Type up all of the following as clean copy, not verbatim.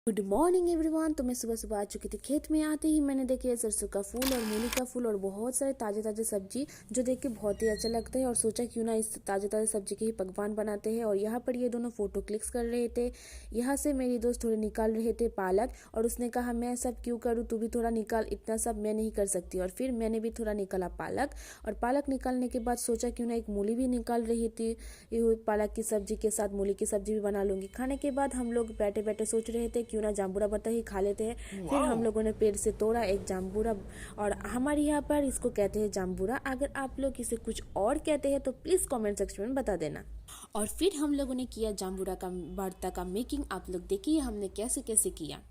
Good morning everyone. तो मैं सुबह सुबह आ चुकी थी खेत में। आते ही मैंने देखे सरसों का फूल और मूली का फूल और बहुत सारे ताजे ताजे सब्जी जो देख के बहुत ही अच्छा लगता है, और सोचा क्यों ना इस ताजे ताजे सब्जी के ही पकवान बनाते हैं। और यहाँ पर ये दोनों फोटो क्लिक्स कर रहे थे। यहाँ से मेरी दोस्त थोड़े निकाल रहे थे पालक, और उसने कहा मैं सब क्यों करूँ, तू भी थोड़ा निकाल, इतना सब मैं नहीं कर सकती। और फिर मैंने भी थोड़ा निकाला पालक, और पालक निकालने के बाद सोचा क्यों ना एक मूली भी निकाल रही थी। पालक की सब्जी के साथ मूली की सब्जी भी बना लूँगी। खाने के बाद हम लोग बैठे बैठे सोच रहे थे क्यों ना जाम्बूरा बता ही खा लेते हैं। फिर हम लोगों ने पेड़ से तोड़ा एक जाम्बूरा, और हमारे यहाँ पर इसको कहते हैं जाम्बूरा। अगर आप लोग इसे कुछ और कहते हैं तो प्लीज़ कमेंट सेक्शन में बता देना। और फिर हम लोगों ने किया जाम्बूरा का भरता का मेकिंग। आप लोग देखिए हमने कैसे कैसे किया।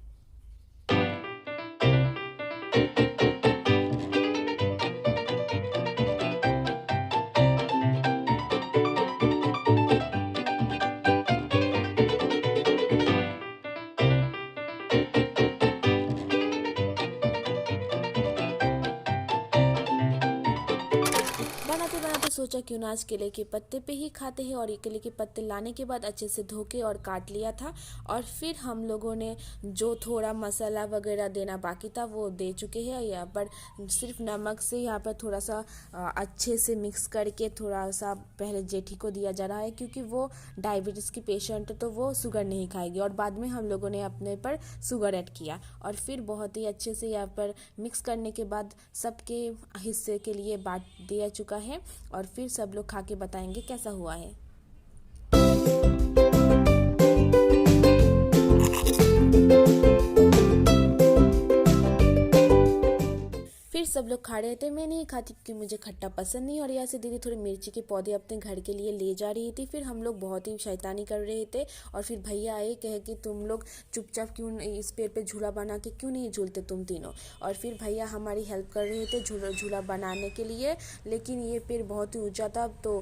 बनाते बनाते सोचा क्यों ना आज केले के पत्ते पे ही खाते हैं। और ये केले के पत्ते लाने के बाद अच्छे से धो के और काट लिया था। और फिर हम लोगों ने जो थोड़ा मसाला वगैरह देना बाकी था वो दे चुके हैं। यहाँ पर सिर्फ नमक से यहाँ पर थोड़ा सा अच्छे से मिक्स करके थोड़ा सा पहले जेठी को दिया जा रहा है, क्योंकि वो डायबिटीज़ की पेशेंट है तो वो शुगर नहीं खाएगी। और बाद में हम लोगों ने अपने पर शुगर ऐड किया, और फिर बहुत ही अच्छे से यहाँ पर मिक्स करने के बाद सबके हिस्से के लिए बांट दिया चुका है। और फिर सब लोग खा के बताएंगे कैसा हुआ है। फिर सब लोग खा रहे थे। मैं नहीं खाती क्योंकि मुझे खट्टा पसंद नहीं। और यहाँ से दीदी थोड़ी मिर्ची के पौधे अपने घर के लिए ले जा रही थी। फिर हम लोग बहुत ही शैतानी कर रहे थे, और फिर भैया आए कहे कि तुम लोग चुपचाप क्यों इस पेड़ पे झूला बना के क्यों नहीं झूलते तुम तीनों। और फिर भैया हमारी हेल्प कर रहे थे झूला बनाने के लिए। लेकिन ये पेड़ बहुत ही ऊँचा था, तो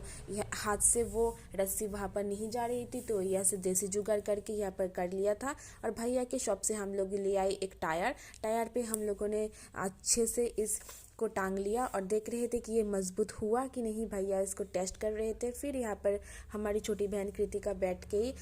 हाथ से वो रस्सी वहाँ पर नहीं जा रही थी, तो यहाँ से देसी जुगाड़ करके यहाँ पर कर लिया था। और भैया के शॉप से हम लोग ले आए एक टायर पे हम लोगों ने अच्छे से इसको टांग लिया, और देख रहे थे कि ये मजबूत हुआ कि नहीं। भैया इसको टेस्ट कर रहे थे। फिर यहाँ पर हमारी छोटी बहन कृतिका बैठ गई,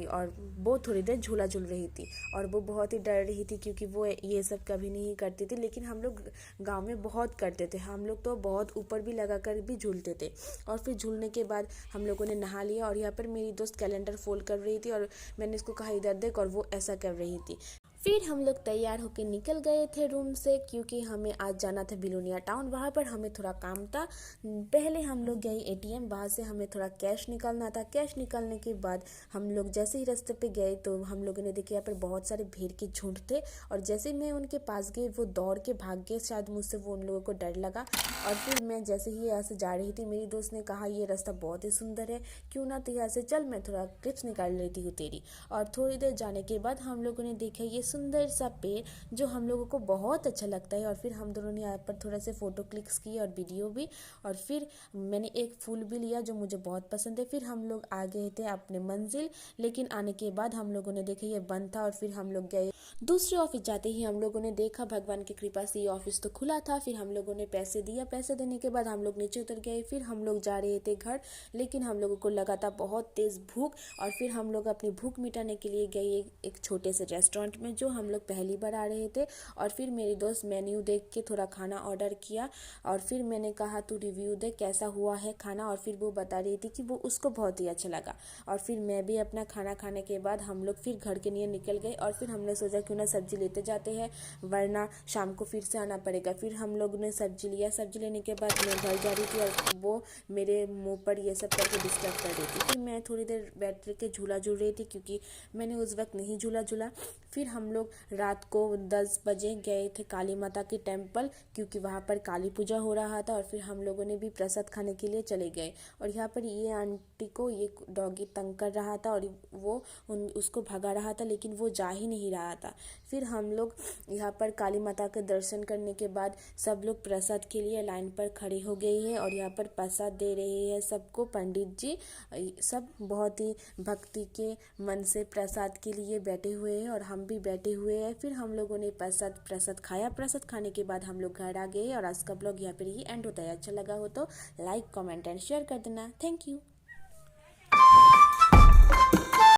और वो थोड़ी देर झूला झूल रही थी। और वो बहुत ही डर रही थी क्योंकि वो ये सब कभी नहीं करती थी, लेकिन हम लोग गांव में बहुत करते थे। हम लोग तो बहुत ऊपर भी लगा कर भी झूलते थे। और फिर झूलने के बाद हम लोगों ने नहा लिया। और यहाँ पर मेरी दोस्त कैलेंडर फोल्ड कर रही थी, और मैंने इसको कहा इधर देख, और वो ऐसा कर रही थी। फिर हम लोग तैयार होकर निकल गए थे रूम से, क्योंकि हमें आज जाना था बिलोनिया टाउन। वहाँ पर हमें थोड़ा काम था। पहले हम लोग गए एटीएम, वहाँ से हमें थोड़ा कैश निकालना था। कैश निकालने के बाद हम लोग जैसे ही रास्ते पे गए तो हम लोगों ने देखा यहाँ पर बहुत सारे भीड़ के झुंड थे। और जैसे मैं उनके पास गई वो दौड़ के भाग गए, शायद मुझसे वो उन लोगों को डर लगा। और फिर मैं जैसे ही यहाँ से जा रही थी, मेरी दोस्त ने कहा ये रास्ता बहुत ही सुंदर है, क्यों ना तो यहाँ से चल, मैं थोड़ा क्लिप्स निकाल लेती हूँ तेरी। और थोड़ी देर जाने के बाद हम लोगों ने देखा ये सुंदर सा पेड़ जो हम लोगों को बहुत अच्छा लगता है। और फिर हम दोनों ने यहाँ पर थोड़ा से फ़ोटो क्लिक्स किए और वीडियो भी। और फिर मैंने एक फूल भी लिया जो मुझे बहुत पसंद है। फिर हम लोग आ गए थे अपने मंजिल, लेकिन आने के बाद हम लोगों ने देखा ये बंद था। और फिर हम लोग गए दूसरे ऑफिस। जाते ही हम लोगों ने देखा भगवान की कृपा से ये ऑफिस तो खुला था। फिर हम लोगों ने पैसे दिया। पैसे देने के बाद हम लोग नीचे उतर गए। फिर हम लोग जा रहे थे घर, लेकिन हम लोगों को लगा था बहुत तेज़ भूख। और फिर हम लोग अपनी भूख मिटाने के लिए गए एक छोटे से रेस्टोरेंट में, जो हम लोग पहली बार आ रहे थे। और फिर मेरी दोस्त मेन्यू देख के थोड़ा खाना ऑर्डर किया। और फिर मैंने कहा तू रिव्यू दे कैसा हुआ है खाना। और फिर वो बता रही थी कि वो उसको बहुत ही अच्छा लगा। और फिर मैं भी अपना खाना खाने के बाद हम लोग फिर घर के लिए निकल गए। और फिर हमने सोचा क्यों ना सब्जी लेते जाते हैं, वरना शाम को फिर से आना पड़ेगा। फिर हम लोग ने सब्जी लिया। सब्जी लेने के बाद मैं घर जा रही थी, और वो मेरे मुंह पर ये सब करके डिस्टर्ब कर रही थी। फिर मैं थोड़ी देर बैठ के झूला झूल रही थी, क्योंकि मैंने उस वक्त नहीं झूला। फिर हम लोग रात को 10 बजे गए थे काली माता के टेम्पल, क्योंकि वहाँ पर काली पूजा हो रहा था। और फिर हम लोगों ने भी प्रसाद खाने के लिए चले गए। और यहाँ पर ये आंटी को ये डॉगी तंग कर रहा था, और वो उसको भगा रहा था, लेकिन वो जा ही नहीं रहा था। फिर हम लोग यहाँ पर काली माता के दर्शन करने के बाद सब लोग प्रसाद के लिए लाइन पर खड़े हो गए हैं। और यहाँ पर प्रसाद दे रहे हैं सबको पंडित जी। सब बहुत ही भक्ति के मन से प्रसाद के लिए बैठे हुए हैं, और हम भी बैठे हुए हैं। फिर हम लोगों ने प्रसाद खाया। प्रसाद खाने के बाद हम लोग घर आ गए। और आज का ब्लॉग यहाँ पर ही एंड होता है। अच्छा लगा हो तो लाइक कमेंट एंड शेयर कर देना। Thank you.